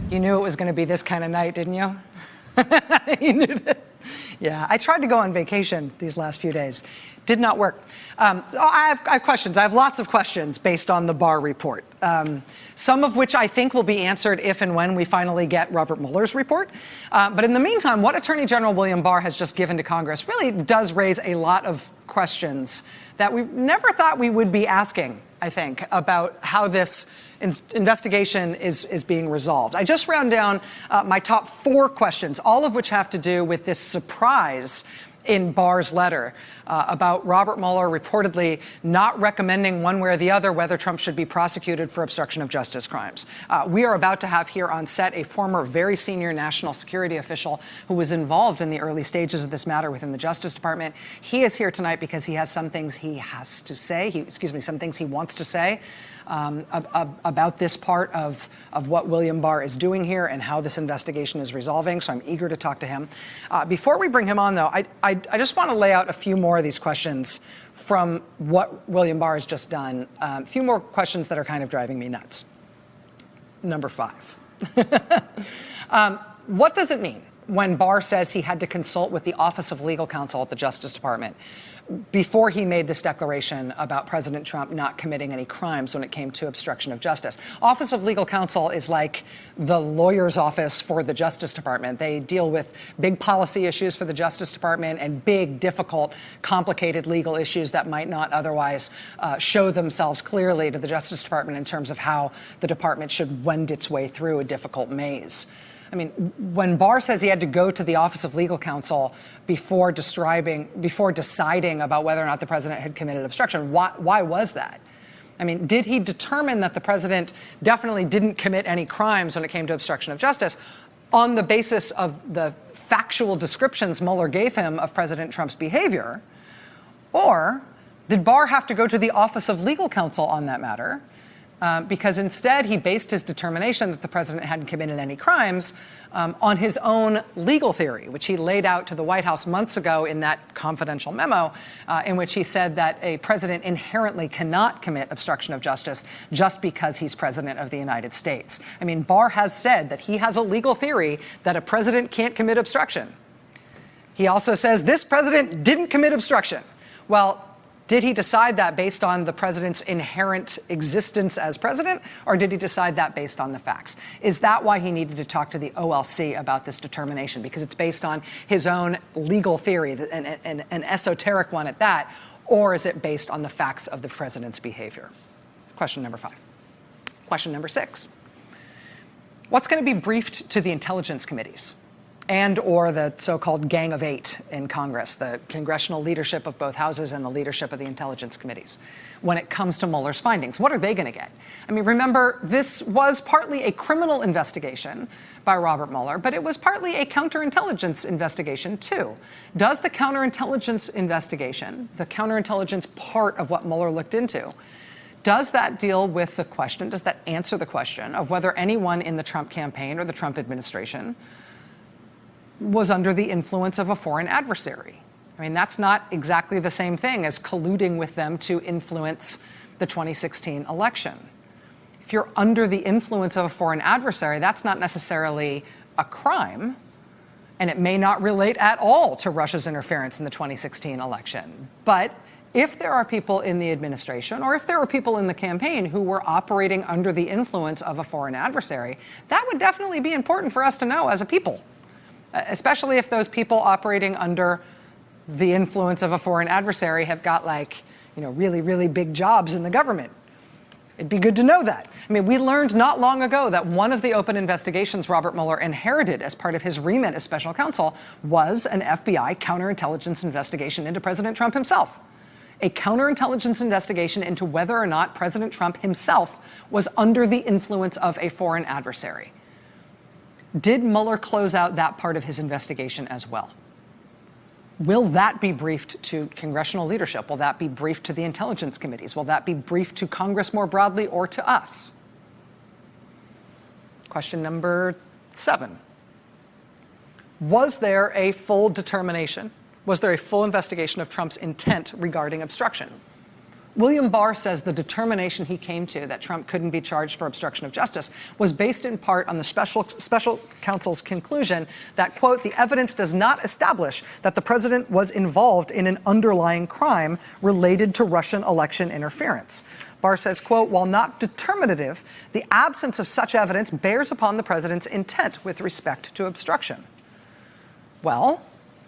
You knew it was going to be this kind of night, didn't you? You knew that. Yeah, I tried to go on vacation these last few days. Did not work. I have questions. I have lots of questions based on the Barr report, some of which I think will be answered if and when we finally get Robert Mueller's report. But in the meantime, what Attorney General William Barr has just given to Congress really does raise a lot of questions that we never thought we would be asking, I think, about how this investigation is being resolved. I just round down my top 4 questions, all of which have to do with this surprise in Barr's letter about Robert Mueller reportedly not recommending one way or the other whether Trump should be prosecuted for obstruction of justice crimes. We are about to have here on set a former very senior national security official who was involved in the early stages of this matter within the Justice Department. He is here tonight because he has some things he has to say, some things he wants to say about this part of what William Barr is doing here and how this investigation is resolving. So I'm eager to talk to him. Before we bring him on, though, I just want to lay out a few more of these questions from what William Barr has just done. A few more questions that are kind of driving me nuts. Number 5. What does it mean when Barr says he had to consult with the Office of Legal Counsel at the Justice Department before he made this declaration about President Trump not committing any crimes when it came to obstruction of justice? Office of Legal Counsel is like the lawyer's office for the Justice Department. They deal with big policy issues for the Justice Department and big, difficult, complicated legal issues that might not otherwise show themselves clearly to the Justice Department in terms of how the department should wend its way through a difficult maze. I mean, when Barr says he had to go to the Office of Legal Counsel before deciding about whether or not the president had committed obstruction, why was that? I mean, did he determine that the president definitely didn't commit any crimes when it came to obstruction of justice on the basis of the factual descriptions Mueller gave him of President Trump's behavior? Or did Barr have to go to the Office of Legal Counsel on that matter? Because instead he based his determination that the president hadn't committed any crimes on his own legal theory, which he laid out to the White House months ago in that confidential memo in which he said that a president inherently cannot commit obstruction of justice just because he's president of the United States. I mean, Barr has said that he has a legal theory that a president can't commit obstruction. He also says this president didn't commit obstruction. Well, did he decide that based on the president's inherent existence as president, or did he decide that based on the facts? Is that why he needed to talk to the OLC about this determination? Because it's based on his own legal theory, an esoteric one at that, or is it based on the facts of the president's behavior? Question number 5. Question number 6. What's going to be briefed to the intelligence committees and or the so-called Gang of 8 in Congress, the congressional leadership of both houses and the leadership of the intelligence committees, when it comes to Mueller's findings? What are they going to get? I mean, remember, this was partly a criminal investigation by Robert Mueller, but it was partly a counterintelligence investigation, too. Does the counterintelligence investigation, the counterintelligence part of what Mueller looked into, does that deal with the question, does that answer the question of whether anyone in the Trump campaign or the Trump administration was under the influence of a foreign adversary? I mean, that's not exactly the same thing as colluding with them to influence the 2016 election. If you're under the influence of a foreign adversary, that's not necessarily a crime, and it may not relate at all to Russia's interference in the 2016 election. But if there are people in the administration or if there were people in the campaign who were operating under the influence of a foreign adversary, that would definitely be important for us to know as a people. Especially if those people operating under the influence of a foreign adversary have got really, really big jobs in the government. It'd be good to know that. I mean, we learned not long ago that one of the open investigations Robert Mueller inherited as part of his remit as special counsel was an FBI counterintelligence investigation into President Trump himself. A counterintelligence investigation into whether or not President Trump himself was under the influence of a foreign adversary. Did Mueller close out that part of his investigation as well? Will that be briefed to congressional leadership? Will that be briefed to the intelligence committees? Will that be briefed to Congress more broadly or to us? Question number 7. Was there a full determination? Was there a full investigation of Trump's intent regarding obstruction? William Barr says the determination he came to that Trump couldn't be charged for obstruction of justice was based in part on the special counsel's conclusion that, quote, the evidence does not establish that the president was involved in an underlying crime related to Russian election interference. Barr says, quote, while not determinative, the absence of such evidence bears upon the president's intent with respect to obstruction. Well,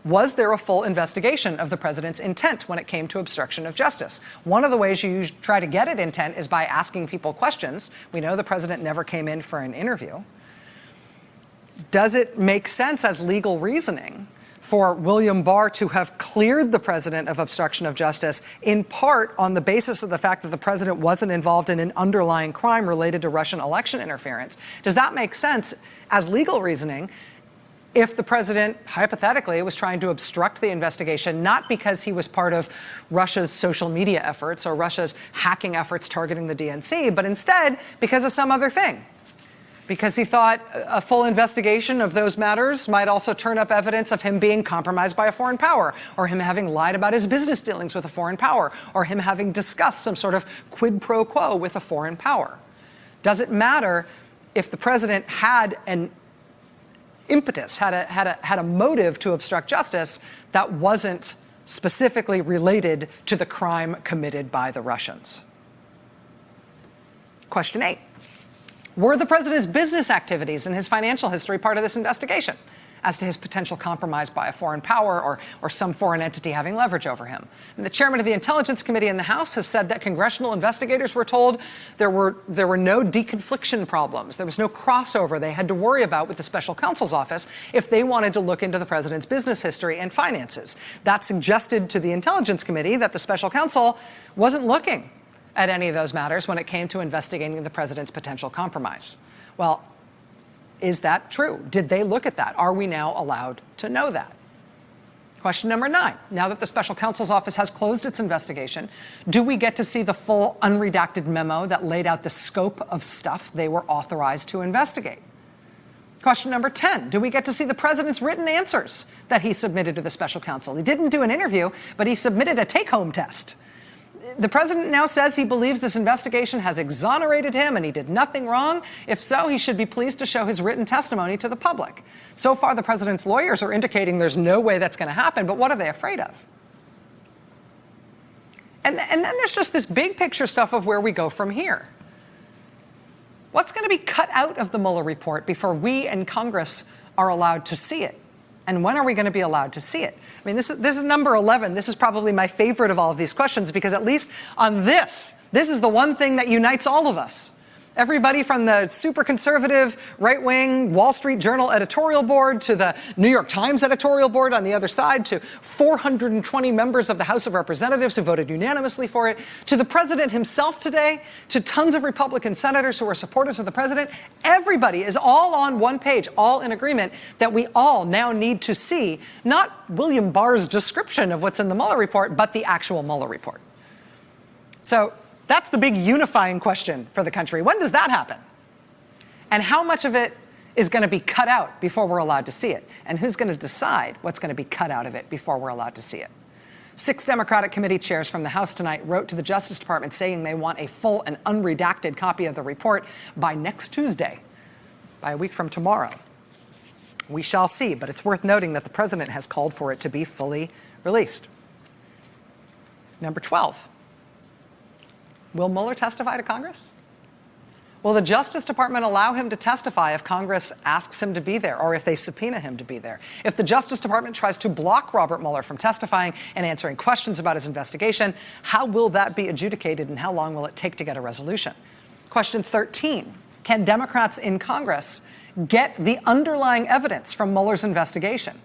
was there a full investigation of the president's intent when it came to obstruction of justice? One of the ways you try to get at intent is by asking people questions. We know the president never came in for an interview. Does it make sense as legal reasoning for William Barr to have cleared the president of obstruction of justice in part on the basis of the fact that the president wasn't involved in an underlying crime related to Russian election interference? Does that make sense as legal reasoning if the president, hypothetically, was trying to obstruct the investigation, not because he was part of Russia's social media efforts or Russia's hacking efforts targeting the DNC, but instead because of some other thing? Because he thought a full investigation of those matters might also turn up evidence of him being compromised by a foreign power, or him having lied about his business dealings with a foreign power, or him having discussed some sort of quid pro quo with a foreign power. Does it matter if the president had an impetus, had a motive to obstruct justice that wasn't specifically related to the crime committed by the Russians? Question 8. Were the president's business activities and his financial history part of this investigation as to his potential compromise by a foreign power or some foreign entity having leverage over him? And the chairman of the Intelligence Committee in the House has said that congressional investigators were told there were no deconfliction problems. There was no crossover they had to worry about with the special counsel's office if they wanted to look into the president's business history and finances. That suggested to the Intelligence Committee that the special counsel wasn't looking at any of those matters when it came to investigating the president's potential compromise. Well, is that true? Did they look at that? Are we now allowed to know that? Question number 9. Now that the special counsel's office has closed its investigation, do we get to see the full unredacted memo that laid out the scope of stuff they were authorized to investigate? Question number 10. Do we get to see the president's written answers that he submitted to the special counsel? He didn't do an interview, but he submitted a take-home test. The president now says he believes this investigation has exonerated him and he did nothing wrong. If so, he should be pleased to show his written testimony to the public. So far, the president's lawyers are indicating there's no way that's going to happen, but what are they afraid of? And then there's just this big picture stuff of where we go from here. What's going to be cut out of the Mueller report before we and Congress are allowed to see it? And when are we going to be allowed to see it? I mean, this is number 11. This is probably my favorite of all of these questions because at least on this is the one thing that unites all of us. Everybody from the super conservative, right-wing Wall Street Journal editorial board to the New York Times editorial board on the other side to 420 members of the House of Representatives who voted unanimously for it, to the president himself today, to tons of Republican senators who are supporters of the president. Everybody is all on one page, all in agreement that we all now need to see not William Barr's description of what's in the Mueller report, but the actual Mueller report. So that's the big unifying question for the country. When does that happen? And how much of it is going to be cut out before we're allowed to see it? And who's going to decide what's going to be cut out of it before we're allowed to see it? 6 Democratic committee chairs from the House tonight wrote to the Justice Department saying they want a full and unredacted copy of the report by next Tuesday, by a week from tomorrow. We shall see, but it's worth noting that the president has called for it to be fully released. Number 12. Will Mueller testify to Congress? Will the Justice Department allow him to testify if Congress asks him to be there or if they subpoena him to be there? If the Justice Department tries to block Robert Mueller from testifying and answering questions about his investigation, how will that be adjudicated and how long will it take to get a resolution? Question 13. Can Democrats in Congress get the underlying evidence from Mueller's investigation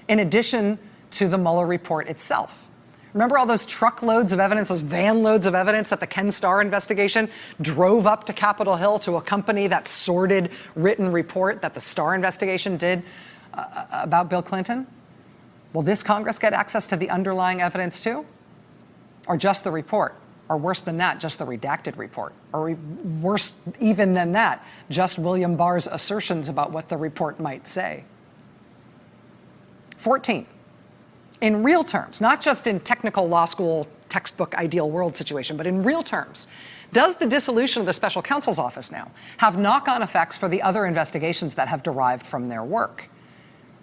in addition to the Mueller report itself? Remember all those truckloads of evidence, those van loads of evidence that the Ken Starr investigation drove up to Capitol Hill to accompany that sordid written report that the Starr investigation did about Bill Clinton? Will this Congress get access to the underlying evidence too? Or just the report? Or worse than that, just the redacted report? Or worse even than that, just William Barr's assertions about what the report might say? 14. In real terms, not just in technical law school textbook ideal world situation, but in real terms, does the dissolution of the special counsel's office now have knock-on effects for the other investigations that have derived from their work?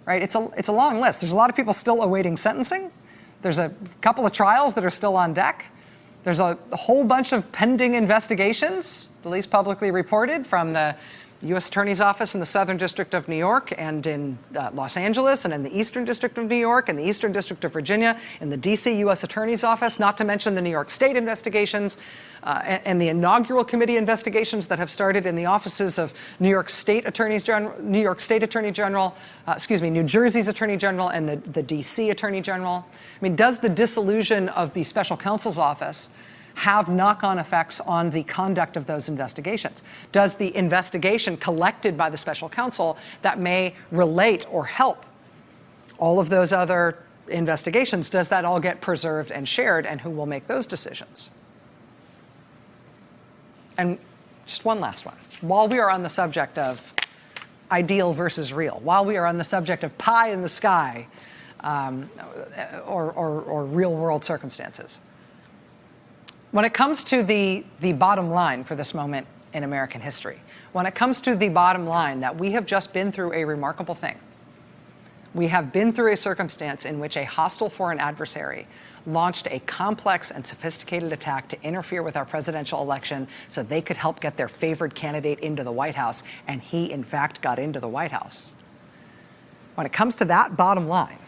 Right? It's a long list. There's a lot of people still awaiting sentencing. There's a couple of trials that are still on deck. There's a whole bunch of pending investigations, at least publicly reported, from the U.S. Attorney's Office in the Southern District of New York and in Los Angeles and in the Eastern District of New York and the Eastern District of Virginia, in the D.C. U.S. Attorney's Office, not to mention the New York State investigations and the inaugural committee investigations that have started in the offices of New Jersey's Attorney General and the D.C. Attorney General. I mean, does the dissolution of the special counsel's office have knock-on effects on the conduct of those investigations? Does the investigation collected by the special counsel that may relate or help all of those other investigations, does that all get preserved and shared, and who will make those decisions? And just one last one. While we are on the subject of ideal versus real, while we are on the subject of pie in the sky or real-world circumstances, when it comes to the bottom line for this moment in American history, when it comes to the bottom line that we have just been through a remarkable thing, we have been through a circumstance in which a hostile foreign adversary launched a complex and sophisticated attack to interfere with our presidential election so they could help get their favored candidate into the White House, and he, in fact, got into the White House. When it comes to that bottom line,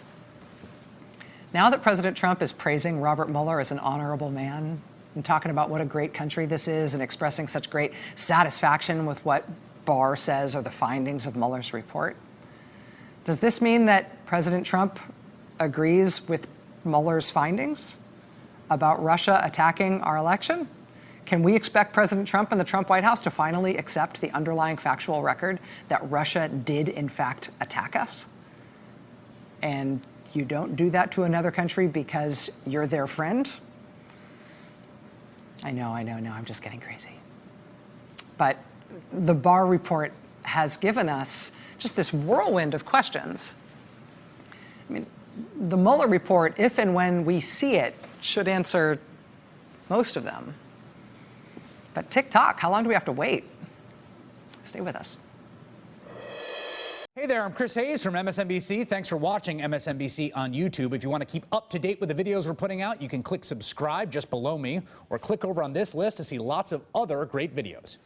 now that President Trump is praising Robert Mueller as an honorable man, and talking about what a great country this is and expressing such great satisfaction with what Barr says are the findings of Mueller's report, does this mean that President Trump agrees with Mueller's findings about Russia attacking our election? Can we expect President Trump and the Trump White House to finally accept the underlying factual record that Russia did, in fact, attack us? And you don't do that to another country because you're their friend? I know, I'm just getting crazy. But the Barr report has given us just this whirlwind of questions. I mean, the Mueller report, if and when we see it, should answer most of them. But tick-tock, how long do we have to wait? Stay with us. Hey there, I'm Chris Hayes from MSNBC. Thanks for watching MSNBC on YouTube. If you want to keep up to date with the videos we're putting out, you can click subscribe just below me or click over on this list to see lots of other great videos.